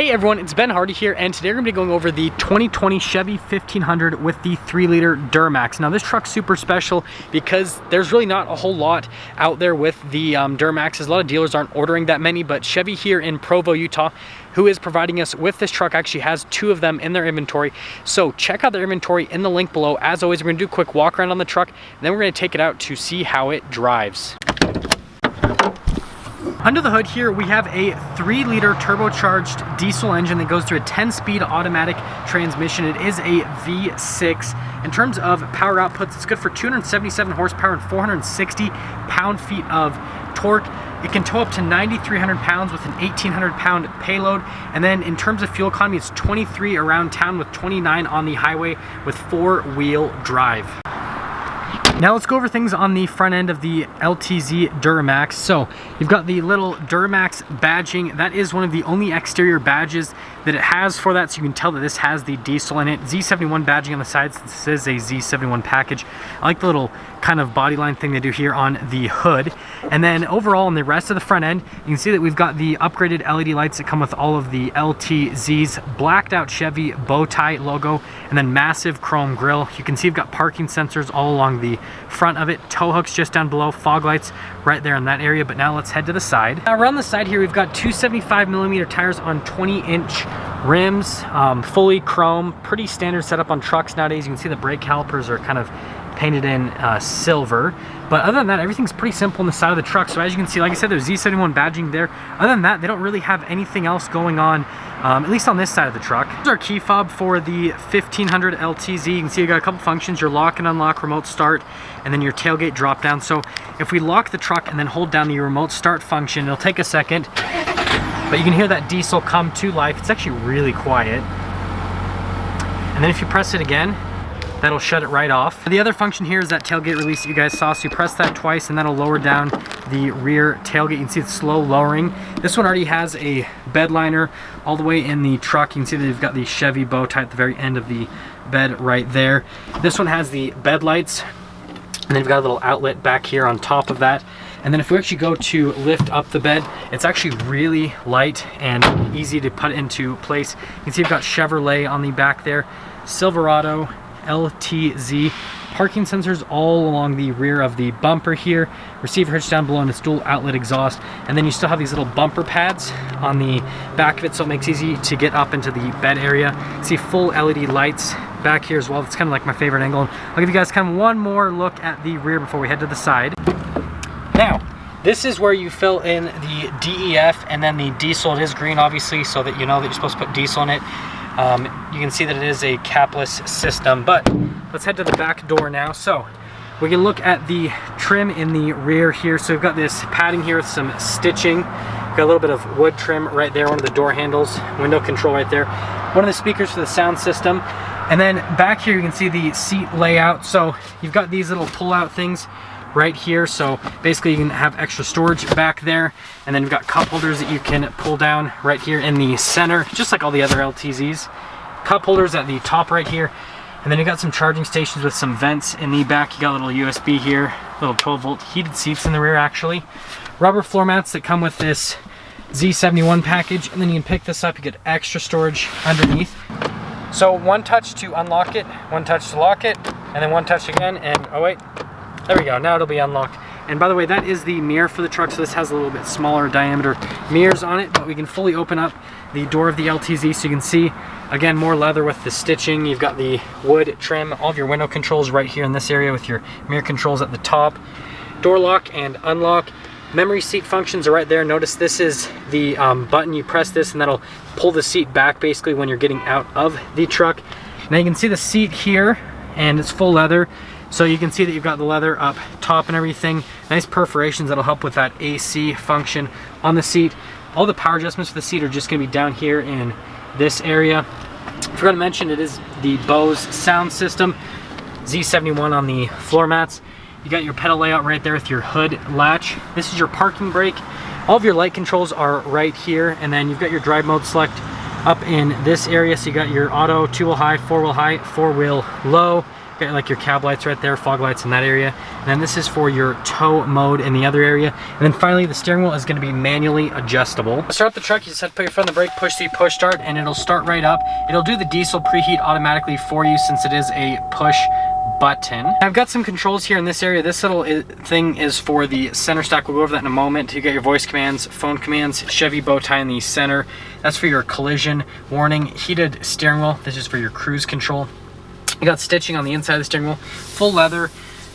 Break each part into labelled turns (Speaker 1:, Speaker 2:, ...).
Speaker 1: Hey everyone, it's Ben Hardy here, and today we're going to be going over the 2020 Chevy 1500 with the 3-liter Duramax. Now this truck's super special because there's really not a whole lot out there with the Duramaxes. A lot of dealers aren't ordering that many, but Chevy here in Provo, Utah, who is providing us with this truck, actually has 2 of them in their inventory. So check out their inventory in the link below. As always, we're going to do a quick walk around on the truck, and then we're going to take it out to see how it drives. Under the hood here, we have a 3-liter turbocharged diesel engine that goes through a 10-speed automatic transmission. It is a V6. In terms of power outputs, it's good for 277 horsepower and 460 pound-feet of torque. It can tow up to 9,300 pounds with an 1,800-pound payload. And then in terms of fuel economy, it's 23 around town with 29 on the highway with 4-wheel drive. Now let's go over things on the front end of the LTZ Duramax. So you've got the little Duramax badging. That is one of the only exterior badges that it has for that, so you can tell that this has the diesel in it. Z71 badging on the side, since this is a Z71 package. I like the little kind of bodyline thing they do here on the hood. And then overall on the rest of the front end, you can see that we've got the upgraded LED lights that come with all of the LTZ's, blacked out Chevy bow tie logo, and then massive chrome grille. You can see you've got parking sensors all along the front of it, tow hooks just down below, fog lights right there in that area. But now let's head to the side. Now around the side here, we've got 275mm tires on 20-inch rims, fully chrome, pretty standard setup on trucks nowadays. You can see the brake calipers are kind of painted in silver, but other than that, everything's pretty simple on the side of the truck. So as you can see, like I said, there's Z71 badging there. Other than that, they don't really have anything else going on, at least on this side of the truck. Here's our key fob for the 1500 LTZ. You can see you got a couple functions: your lock and unlock, remote start, and then your tailgate drop down. So if we lock the truck and then hold down the remote start function, it'll take a second, but you can hear that diesel come to life. It's actually really quiet. And then if you press it again, that'll shut it right off. The other function here is that tailgate release that you guys saw. So you press that twice and that'll lower down the rear tailgate. You can see it's slow lowering. This one already has a bed liner all the way in the truck. You can see that you've got the Chevy bow tie at the very end of the bed right there. This one has the bed lights, and then you've got a little outlet back here on top of that. And then if we actually go to lift up the bed, it's actually really light and easy to put into place. You can see you've got Chevrolet on the back there, Silverado, LTZ, parking sensors all along the rear of the bumper here, receiver hitch down below, and its dual outlet exhaust. And then you still have these little bumper pads on the back of it, so it makes it easy to get up into the bed area. You see full LED lights back here as well. It's kind of like my favorite angle. I'll give you guys kind of one more look at the rear before we head to the side. Now, this is where you fill in the DEF and then the diesel. It is green, obviously, so that you know that you're supposed to put diesel in it. You can see that it is a capless system, but let's head to the back door now. So we can look at the trim in the rear here. So we've got this padding here with some stitching. Got a little bit of wood trim right there, one of the door handles, window control right there, one of the speakers for the sound system. And then back here you can see the seat layout. So you've got these little pull-out things right here, so basically you can have extra storage back there. And then you've got cup holders that you can pull down right here in the center, just like all the other LTZs. Cup holders at the top right here, and then you got some charging stations with some vents in the back. You got a little USB here, little 12-volt heated seats in the rear actually. Rubber floor mats that come with this Z71 package, and then you can pick this up, you get extra storage underneath. So one touch to unlock it, one touch to lock it, and then one touch again, and oh wait, there we go, now it'll be unlocked. And by the way, that is the mirror for the truck, so this has a little bit smaller diameter mirrors on it, but we can fully open up the door of the LTZ so you can see, again, more leather with the stitching. You've got the wood trim, all of your window controls right here in this area with your mirror controls at the top. Door lock and unlock. Memory seat functions are right there. Notice this is the button. You press this and that'll pull the seat back basically when you're getting out of the truck. Now you can see the seat here, and it's full leather. So you can see that you've got the leather up top and everything. Nice perforations that'll help with that AC function on the seat. All the power adjustments for the seat are just gonna be down here in this area. Forgot to mention, it is the Bose sound system, Z71 on the floor mats. You got your pedal layout right there with your hood latch. This is your parking brake. All of your light controls are right here, and then you've got your drive mode select up in this area. So you got your auto, 2-wheel high, 4-wheel high, 4-wheel low. got like your cab lights right there, fog lights in that area. And then this is for your tow mode in the other area. And then finally, the steering wheel is going to be manually adjustable. To start the truck, you just have to put your foot on the brake, push the push start, and it'll start right up. It'll do the diesel preheat automatically for you since it is a push button. I've got some controls here in this area. This little thing is for the center stack. We'll go over that in a moment. You got your voice commands, phone commands, Chevy bow tie in the center. That's for your collision warning. Heated steering wheel. This is for your cruise control. You got stitching on the inside of the steering wheel. Full leather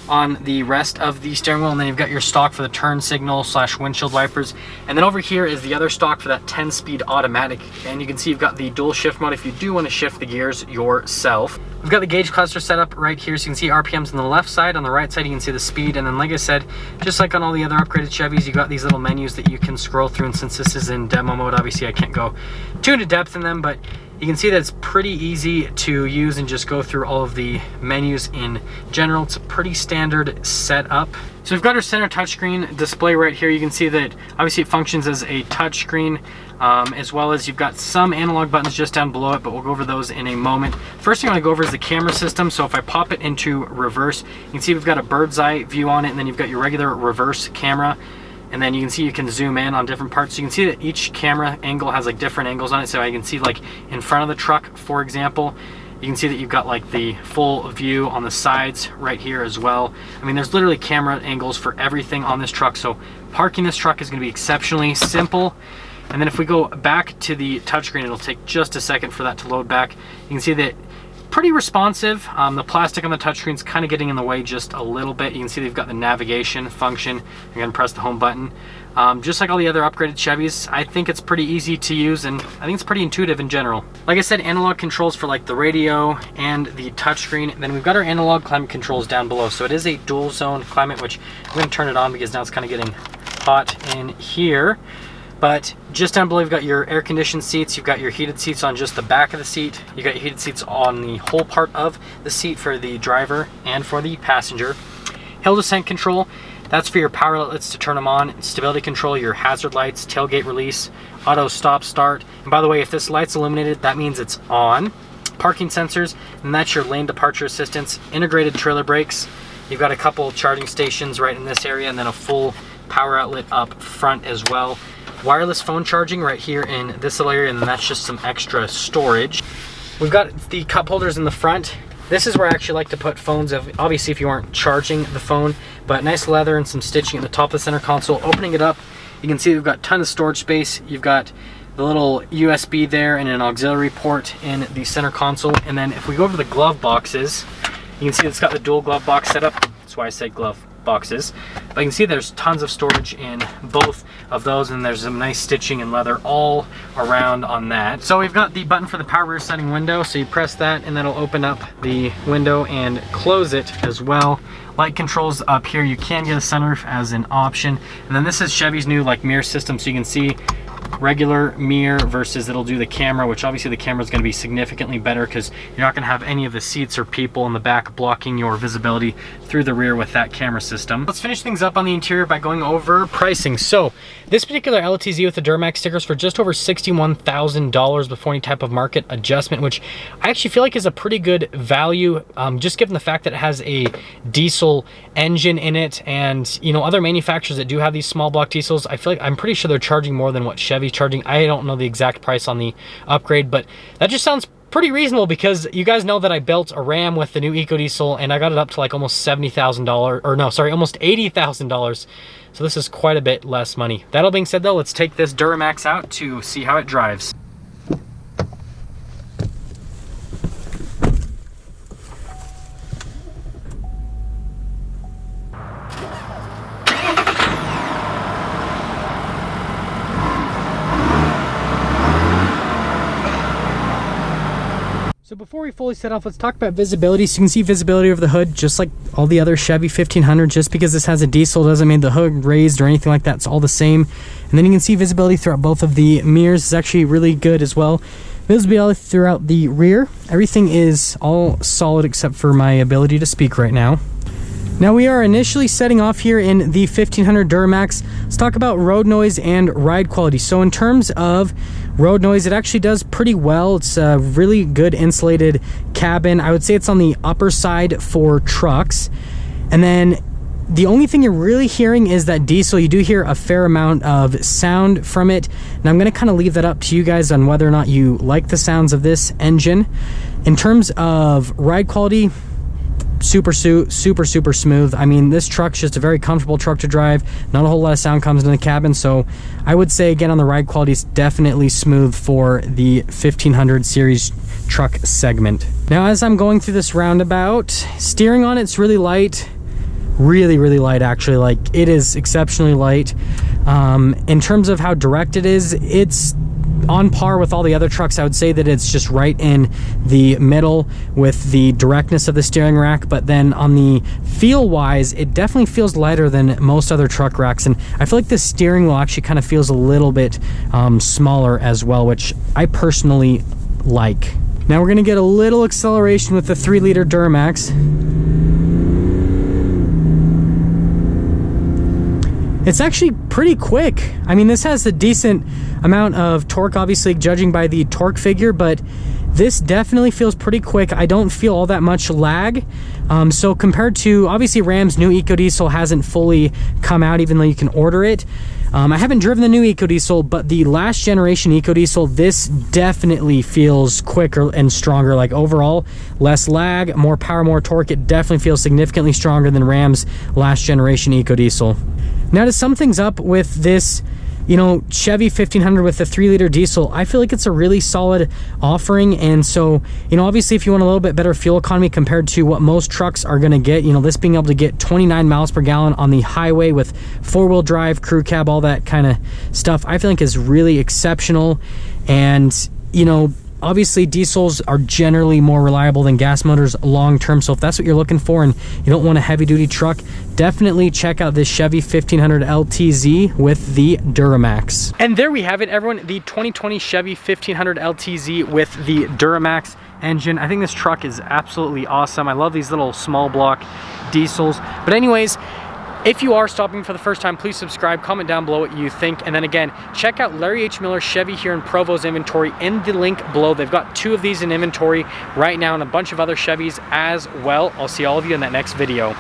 Speaker 1: on the rest of the steering wheel, and then you've got your stock for the turn signal / windshield wipers. And then over here is the other stock for that 10-speed automatic, and you can see you've got the dual shift mode if you do want to shift the gears yourself. We've got the gauge cluster set up right here, so you can see RPMs on the left side. On the right side you can see the speed, and then like I said, just like on all the other upgraded Chevys, you got these little menus that you can scroll through. And since this is in demo mode, obviously I can't go too into depth in them, but you can see that it's pretty easy to use and just go through all of the menus in general. It's a pretty standard setup. So we've got our center touchscreen display right here. You can see that obviously it functions as a touchscreen, as well as you've got some analog buttons just down below it, but we'll go over those in a moment. First thing I want to go over is the camera system. So if I pop it into reverse, you can see we've got a bird's eye view on it, and then you've got your regular reverse camera. And then you can see you can zoom in on different parts. So you can see that each camera angle has like different angles on it. So I can see like in front of the truck, for example, you can see that you've got like the full view on the sides right here as well. I mean, there's literally camera angles for everything on this truck. So parking this truck is going to be exceptionally simple. And then if we go back to the touchscreen, it'll take just a second for that to load back. You can see that pretty responsive. The plastic on the touchscreen is kind of getting in the way just a little bit. You can see they've got the navigation function. You're going to press the home button. Just like all the other upgraded Chevys, I think it's pretty easy to use, and I think it's pretty intuitive in general. Like I said, analog controls for like the radio and the touchscreen. Then we've got our analog climate controls down below. So it is a dual zone climate, which I'm going to turn it on because now it's kind of getting hot in here. But just down below, you've got your air conditioned seats. You've got your heated seats on just the back of the seat. You got your heated seats on the whole part of the seat for the driver and for the passenger. Hill descent control, that's for your power outlets to turn them on. Stability control, your hazard lights, tailgate release, auto stop start. And by the way, if this light's illuminated, that means it's on. Parking sensors, and that's your lane departure assistance. Integrated trailer brakes. You've got a couple charging stations right in this area, and then a full power outlet up front as well. Wireless phone charging right here in this little area, and then that's just some extra storage. We've got the cup holders in the front. This is where I actually like to put phones, obviously if you aren't charging the phone, but nice leather and some stitching at the top of the center console. Opening it up, you can see we've got a ton of storage space. You've got the little USB there and an auxiliary port in the center console. And then if we go over to the glove boxes, you can see it's got the dual glove box setup. That's why I say glove boxes. But you can see there's tons of storage in both of those, and there's some nice stitching and leather all around on that. So we've got the button for the power rear setting window, so you press that and that'll open up the window and close it as well. Light controls up here. You can get a sunroof as an option. And then this is Chevy's new like mirror system, so you can see regular mirror versus it'll do the camera, which obviously the camera is going to be significantly better because you're not going to have any of the seats or people in the back blocking your visibility through the rear with that camera system. Let's finish things up on the interior by going over pricing. So this particular LTZ with the Duramax stickers for just over $61,000 before any type of market adjustment, which I actually feel like is a pretty good value, just given the fact that it has a diesel engine in it. And you know, other manufacturers that do have these small block diesels, I feel like I'm pretty sure they're charging more than what Chevy's charging. I don't know the exact price on the upgrade, but that just sounds pretty reasonable because you guys know that I built a Ram with the new EcoDiesel and I got it up to like almost $70,000, or no, sorry, almost $80,000. So this is quite a bit less money. That all being said though, let's take this Duramax out to see how it drives. So before we fully set off, let's talk about visibility. So you can see visibility over the hood, just like all the other Chevy 1500. Just because this has a diesel doesn't mean the hood raised or anything like that. It's all the same. And then you can see visibility throughout both of the mirrors. It's actually really good as well. Visibility throughout the rear. Everything is all solid except for my ability to speak right now. Now we are initially setting off here in the 1500 Duramax. Let's talk about road noise and ride quality. So in terms of road noise, it actually does pretty well. It's a really good insulated cabin. I would say it's on the upper side for trucks. And then the only thing you're really hearing is that diesel. You do hear a fair amount of sound from it. And I'm gonna kind of leave that up to you guys on whether or not you like the sounds of this engine. In terms of ride quality, super smooth. I mean, this truck's just a very comfortable truck to drive. Not a whole lot of sound comes in the cabin, so I would say again on the ride quality, it's definitely smooth for the 1500 series truck segment. Now as I'm going through this roundabout, steering on it's really light, really light actually. Like, it is exceptionally light. In terms of how direct it is, it's on par with all the other trucks. I would say that it's just right in the middle with the directness of the steering rack, but then on the feel wise, it definitely feels lighter than most other truck racks. And I feel like the steering wheel actually kind of feels a little bit smaller as well, which I personally like. Now we're gonna get a little acceleration with the 3-liter Duramax. It's actually pretty quick. I mean, this has a decent amount of torque, obviously judging by the torque figure, but this definitely feels pretty quick. I don't feel all that much lag. So compared to, obviously Ram's new EcoDiesel hasn't fully come out, even though you can order it. I haven't driven the new EcoDiesel, but the last generation EcoDiesel, this definitely feels quicker and stronger. Like, overall, less lag, more power, more torque. It definitely feels significantly stronger than Ram's last generation EcoDiesel. Now, to sum things up with this, you know, Chevy 1500 with the 3-liter diesel, I feel like it's a really solid offering. And so, you know, obviously if you want a little bit better fuel economy compared to what most trucks are going to get, you know, this being able to get 29 miles per gallon on the highway with 4-wheel drive, crew cab, all that kind of stuff, I feel like is really exceptional. And, you know, obviously diesels are generally more reliable than gas motors long term, so if that's what you're looking for and you don't want a heavy duty truck, definitely check out this Chevy 1500 LTZ with the Duramax. And there we have it, everyone, the 2020 Chevy 1500 LTZ with the Duramax engine. I think this truck is absolutely awesome. I love these little small block diesels. But anyways, if you are stopping for the first time, please subscribe, comment down below what you think, and then again, check out Larry H. Miller Chevy here in Provo's inventory in the link below. They've got 2 of these in inventory right now and a bunch of other Chevys as well. I'll see all of you in that next video.